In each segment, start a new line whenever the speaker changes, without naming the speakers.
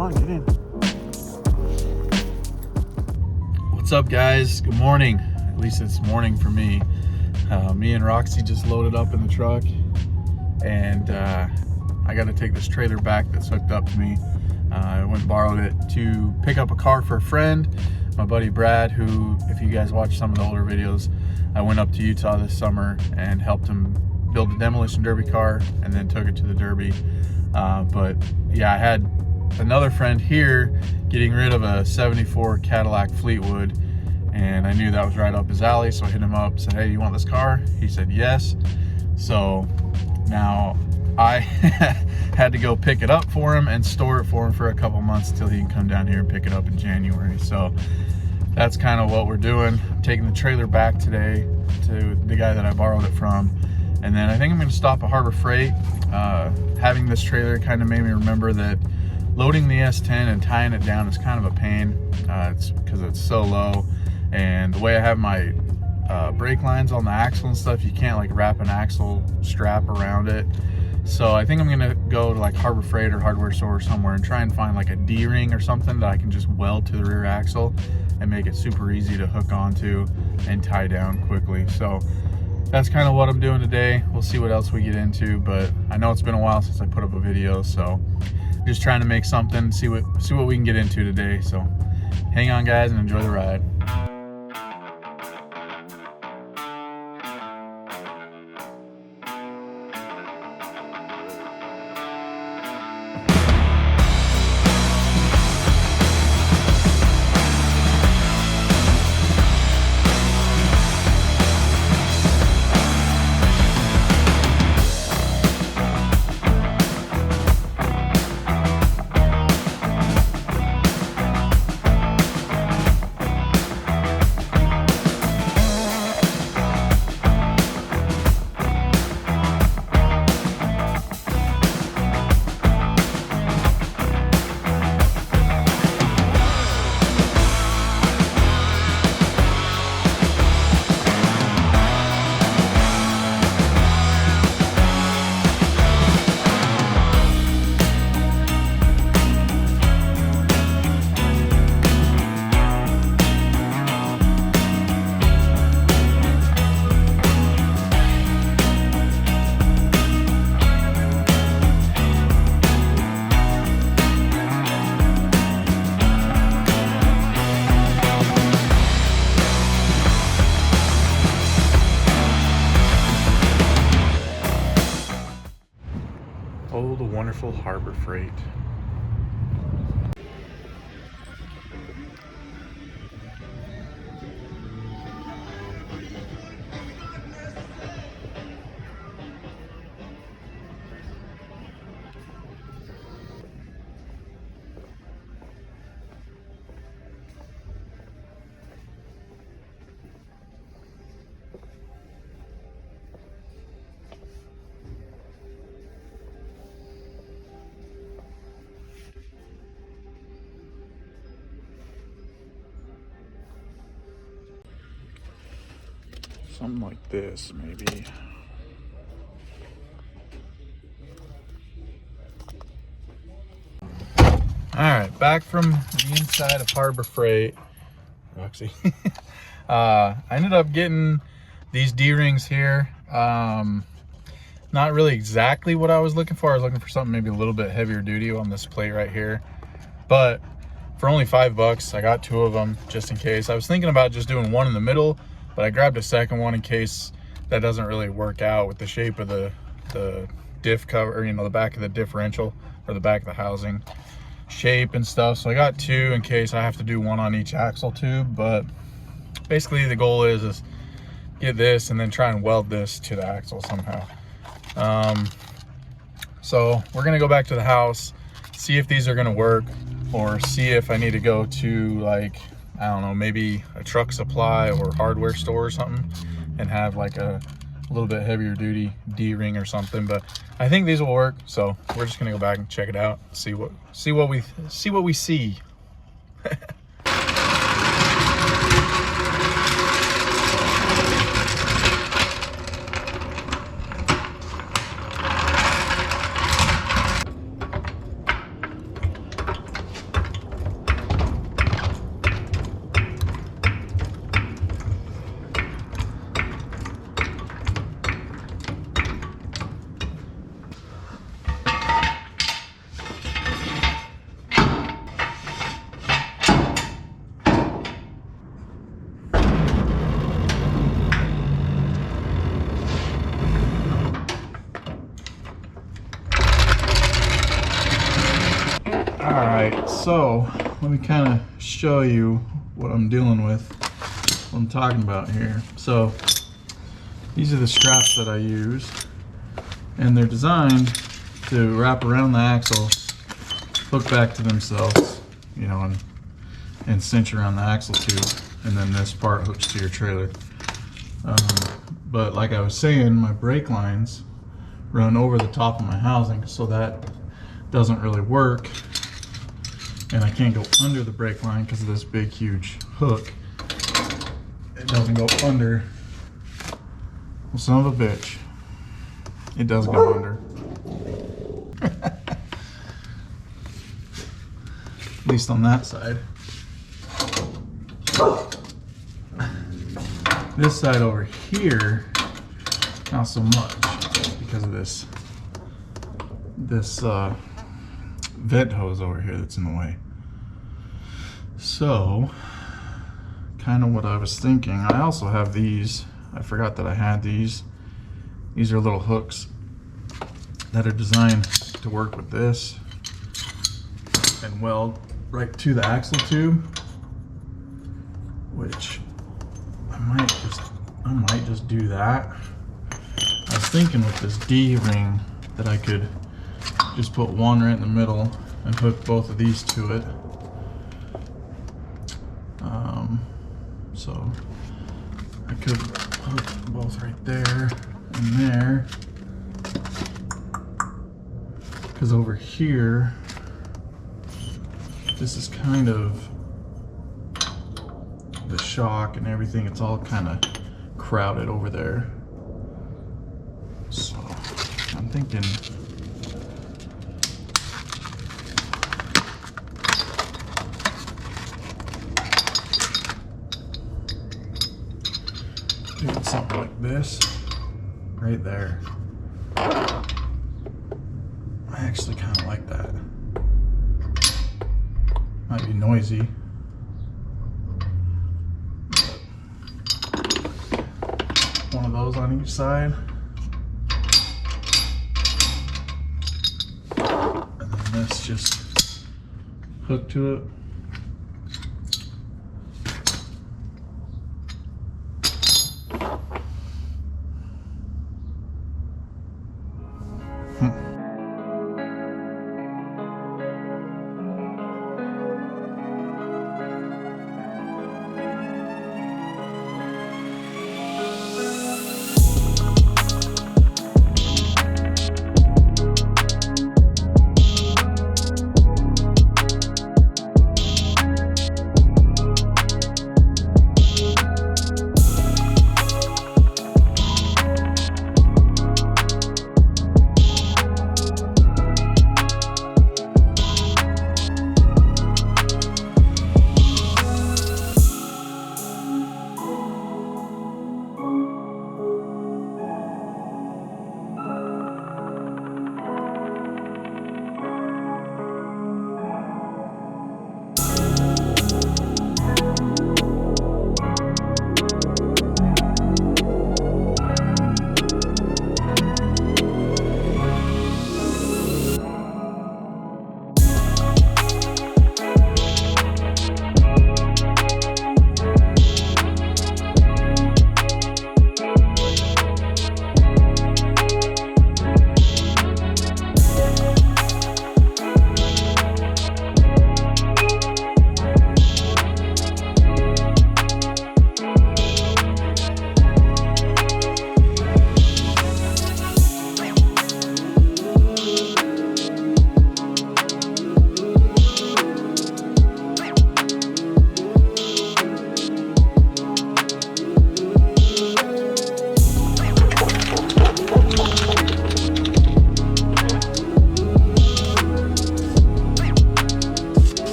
Come on, get in.
What's up, guys? Good morning. At least it's morning for me. Me and Roxy just loaded up in the truck, and I got to take this trailer back that's hooked up to me. I went and borrowed it to pick up a car for a friend, my buddy Brad, who, if you guys watch some of the older videos, I went up to Utah this summer and helped him build a demolition derby car and then took it to the derby. But yeah, I had another friend here getting rid of a 74 Cadillac Fleetwood, and I knew that was right up his alley, so I hit him up, said, hey, you want this car? He said yes. So now I had to go pick it up for him and store it for him for a couple months till he can come down here and pick it up in January. So that's kind of what we're doing. I'm taking the trailer back today to the guy that I borrowed it from, and then I think I'm going to stop at Harbor Freight. Having this trailer kind of made me remember that loading the S10 and tying it down is kind of a pain. It's because it's so low, and the way I have my brake lines on the axle and stuff, you can't like wrap an axle strap around it. So I think I'm gonna go to like Harbor Freight or hardware store or somewhere and try and find like a D-ring or something that I can just weld to the rear axle and make it super easy to hook onto and tie down quickly. So that's kind of what I'm doing today. We'll see what else we get into, but I know it's been a while since I put up a video, so just trying to make something, see what we can get into today. So hang on, guys, and enjoy the ride. Oh, the wonderful Harbor Freight. Something like this, maybe. All right, back from the inside of Harbor Freight. Roxy. I ended up getting these D-rings here. Not really exactly what I was looking for. I was looking for something maybe a little bit heavier duty on this plate right here. But for only $5, I got two of them just in case. I was thinking about just doing one in the middle, but I grabbed a second one in case that doesn't really work out with the shape of the diff cover, or, you know, the back of the differential or the back of the housing shape and stuff. So I got two in case I have to do one on each axle tube. But basically the goal is get this and then try and weld this to the axle somehow. So we're gonna go back to the house, see if these are gonna work, or see if I need to go to, like, I don't know, maybe a truck supply or hardware store or something and have like a little bit heavier duty D-ring or something. But I think these will work, so we're just gonna go back and check it out, see what we see. All right, so let me kind of show you what I'm dealing with, what I'm talking about here. So these are the straps that I use, and they're designed to wrap around the axle, hook back to themselves, you know, and cinch around the axle tube, and then this part hooks to your trailer. But like I was saying, my brake lines run over the top of my housing, so that doesn't really work. And I can't go under the brake line because of this big, huge hook. It doesn't go under. Well, son of a bitch. It does go under. At least on that side. This side over here, not so much, because of this vent hose over here that's in the way. So, kind of what I was thinking. I also have these. I forgot that I had these. These are little hooks that are designed to work with this and weld right to the axle tube, which I might just do that. I was thinking with this D-ring that I could just put one right in the middle and hook both of these to it. So I could hook both right there and there, because over here, this is kind of the shock and everything. It's all kind of crowded over there. So I'm thinking doing something like this right there. I actually kind of like that. Might be noisy, but one of those on each side, and then this just hooked to it.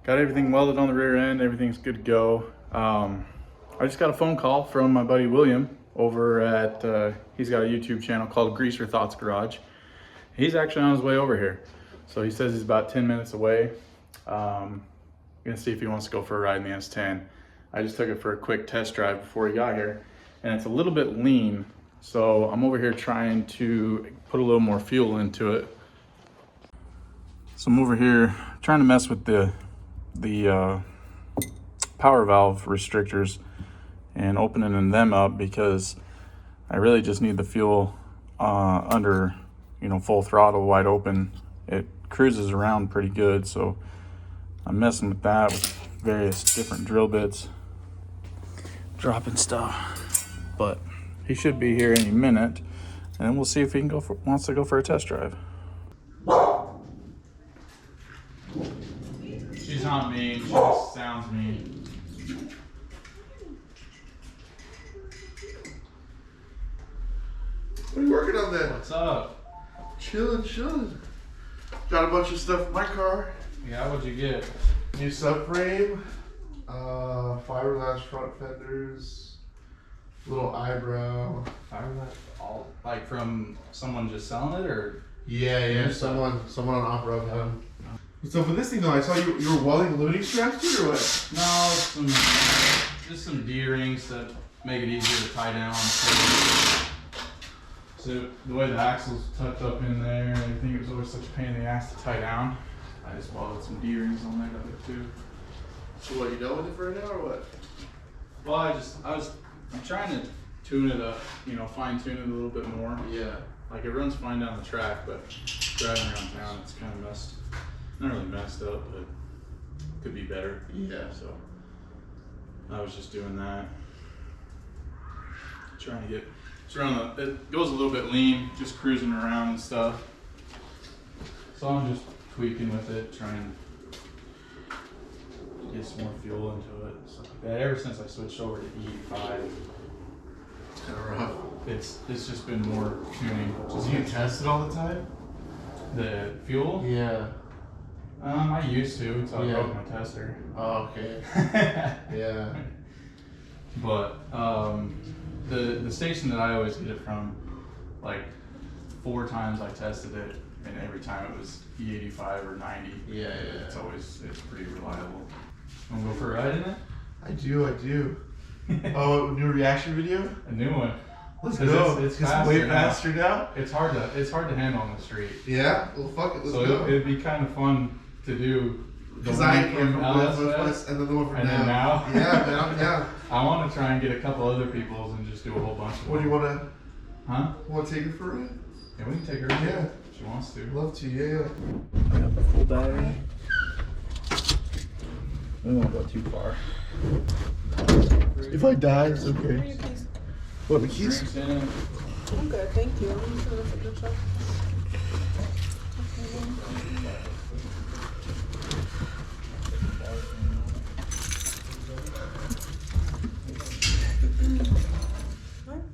Got everything welded on the rear end, everything's good to go. I just got a phone call from my buddy William over at, he's got a YouTube channel called Greaser Thoughts Garage. He's actually on his way over here. So he says he's about 10 minutes away. I'm gonna see if he wants to go for a ride in the S10. I just took it for a quick test drive before he got here, and it's a little bit lean. So I'm over here trying to put a little more fuel into it. So I'm over here trying to mess with the power valve restrictors and opening them up, because I really just need the fuel under, you know, full throttle, wide open. It cruises around pretty good, so I'm messing with that with various different drill bits, dropping stuff. But he should be here any minute, and we'll see if he can wants to go for a test drive. She's not mean, she just sounds mean.
What are you working on then?
What's up?
Chilling. Got a bunch of stuff in my car.
Yeah, what'd you get?
New subframe, fiberglass front fenders, little eyebrow.
Fiberglass, all like from someone just selling it, or?
Yeah. Someone on Opera had them. So for this thing though, I saw you were welding limiting straps to it, or what?
No, just some D-rings that make it easier to tie down. So the way the axle's tucked up in there, I think it was always such a pain in the ass to tie down. I just welded some D-rings on there too.
So what, you done with it for now, or what?
Well, I'm trying to tune it up, you know, fine tune it a little bit more.
Yeah.
Like it runs fine down the track, but driving around town, it's kind of not really messed up, but could be better.
Yeah.
So I was just doing that. Trying to get, it goes a little bit lean, just cruising around and stuff. So I'm just tweaking with it, trying to get some more fuel into it, stuff like that. Ever since I switched over to E85,
It's kind of rough.
it's just been more tuning.
Do you test it all the time?
The fuel?
Yeah.
I used to until I
Yeah.
broke my tester.
Oh, okay. Yeah.
But the station that I always get it from, like 4 times I tested it, and every time it was E85 or 90.
Yeah.
It's pretty reliable. Wanna go for a ride in it?
I do. Oh, new reaction video?
A new one.
Let's go.
It's
way faster now.
It's hard to handle on the street.
Yeah. Well, fuck it. Let's
So
go.
it'd be kind of fun to do.
Because I
from LSS,
and then the one from
and then now.
Yeah, man. Yeah.
I want to try and get a couple other people's and just do a whole bunch of them.
What do you want to?
Huh?
Want to take it for a ride?
Yeah, we can take her.
Yeah.
If she wants to.
Love to. Yeah.
I got the full battery. We won't go too far.
If I die, it's okay. What, the keys?
Drinks in.
I'm good, thank you. I'm just gonna look at the truck.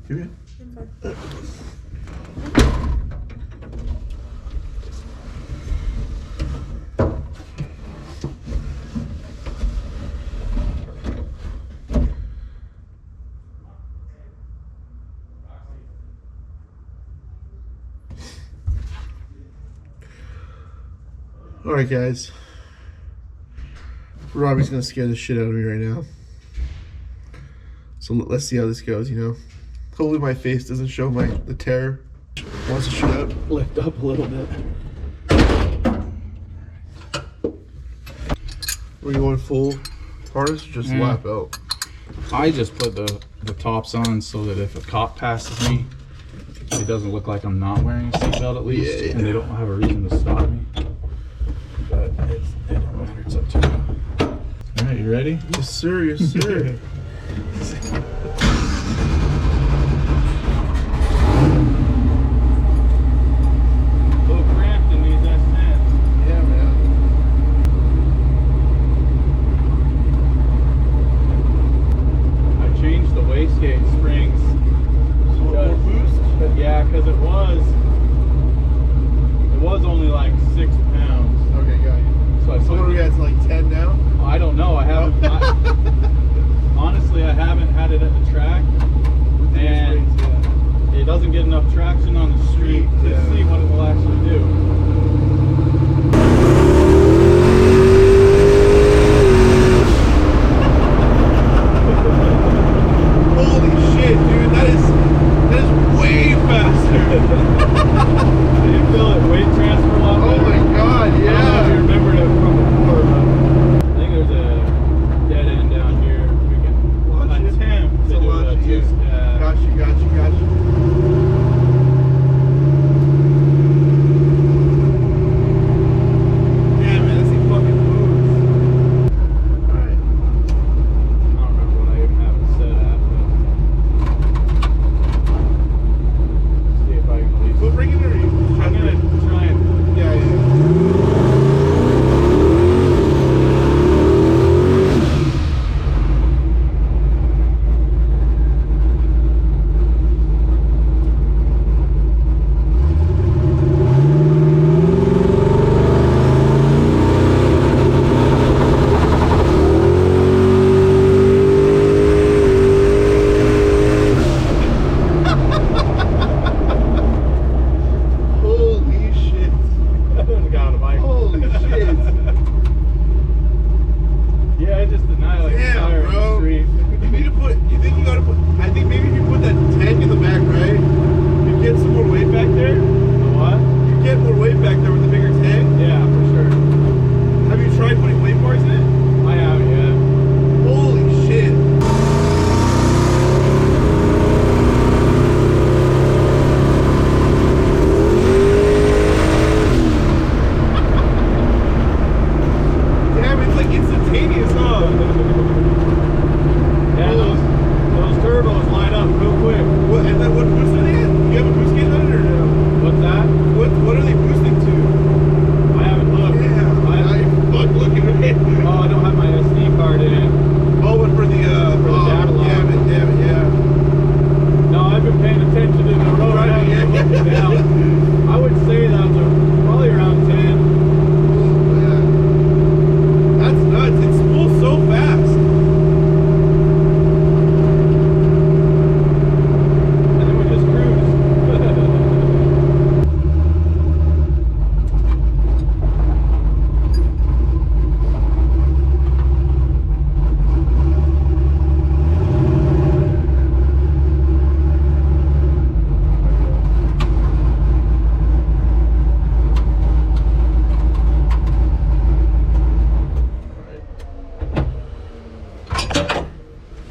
You good?
I'm fine.
Alright, guys. Robbie's gonna scare the shit out of me right now. So let's see how this goes, you know. Hopefully my face doesn't show the terror. Wants to shoot up.
Lift up a little bit.
We're going full harness or just lap out?
I just put the tops on so that if a cop passes me, it doesn't look like I'm not wearing a seatbelt at least,
Yeah.
and they don't have a reason to stop me. But it don't matter, it's up to you. Alright, you ready?
Yes, sir. Yes, sir.
A little cramped in these S10s.
Yeah, man.
I changed the wastegate springs.
More boost?
Yeah, because it was only like 6 pounds.
Okay, got you.
So I
So what are we
put,
at, to like 10 now?
I don't know. I haven't. Yeah, I just deny like
Damn,
tire
bro.
on the street.
You need to put, you think you gotta put, I think maybe if you put that tank in the back, right? You get some more weight back there.
The what?
You get more weight back there with the bigger tank.
Yeah, for sure.
Have you tried putting weight bars in it?
I have, yeah.
Holy shit. Damn, it's like instantaneous, huh?
Yeah, those turbos line up real quick.
What, and then what boost are they in? Do you have a boost gauge on it or no?
What's that?
What are they boosting to?
I haven't looked.
Fuck looking at it.
Oh, I don't have my SD card in it.
Oh, but for the
data log.
damn it, yeah.
No, I've been paying attention to the road. I haven't
Yeah.
looked down. I would say that was probably around 10.
Oh, yeah. That's nuts. It spools so fast.
And then we just cruise.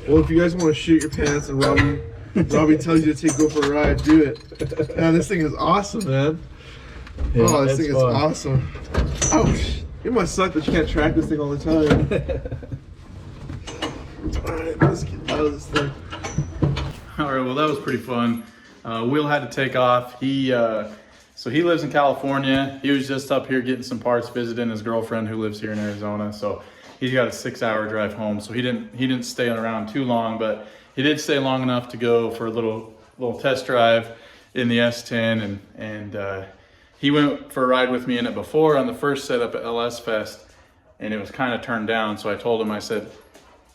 Well, if you guys want to shoot your pants and Robbie tells you to go for a ride, do it. Man, this thing is awesome, man.
Yeah,
oh, this
it's
thing
fun.
is awesome. Ouch. It must suck that you can't track this thing all the time. Alright, let's get out of this thing.
All right, well, that was pretty fun. Will had to take off. So he lives in California. He was just up here getting some parts, visiting his girlfriend who lives here in Arizona. So he's got a 6-hour drive home. So he didn't stay around too long, but he did stay long enough to go for a little test drive in the S10, and he went for a ride with me in it before on the first setup at LS Fest, and it was kind of turned down. So I told him, I said,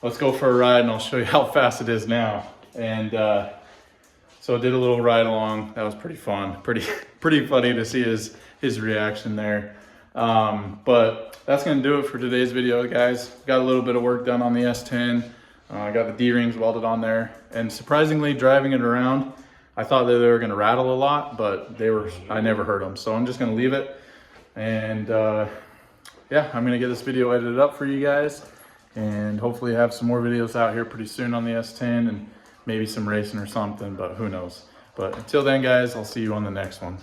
let's go for a ride and I'll show you how fast it is now. And so I did a little ride along. That was pretty fun, pretty funny to see his reaction there. But that's gonna do it for today's video, guys. Got a little bit of work done on the S10. I got the D-rings welded on there, and surprisingly, driving it around, I thought that they were gonna rattle a lot, but I never heard them. So I'm just gonna leave it, and yeah, I'm gonna get this video edited up for you guys, and hopefully have some more videos out here pretty soon on the S10, and maybe some racing or something, but who knows. But until then, guys, I'll see you on the next one.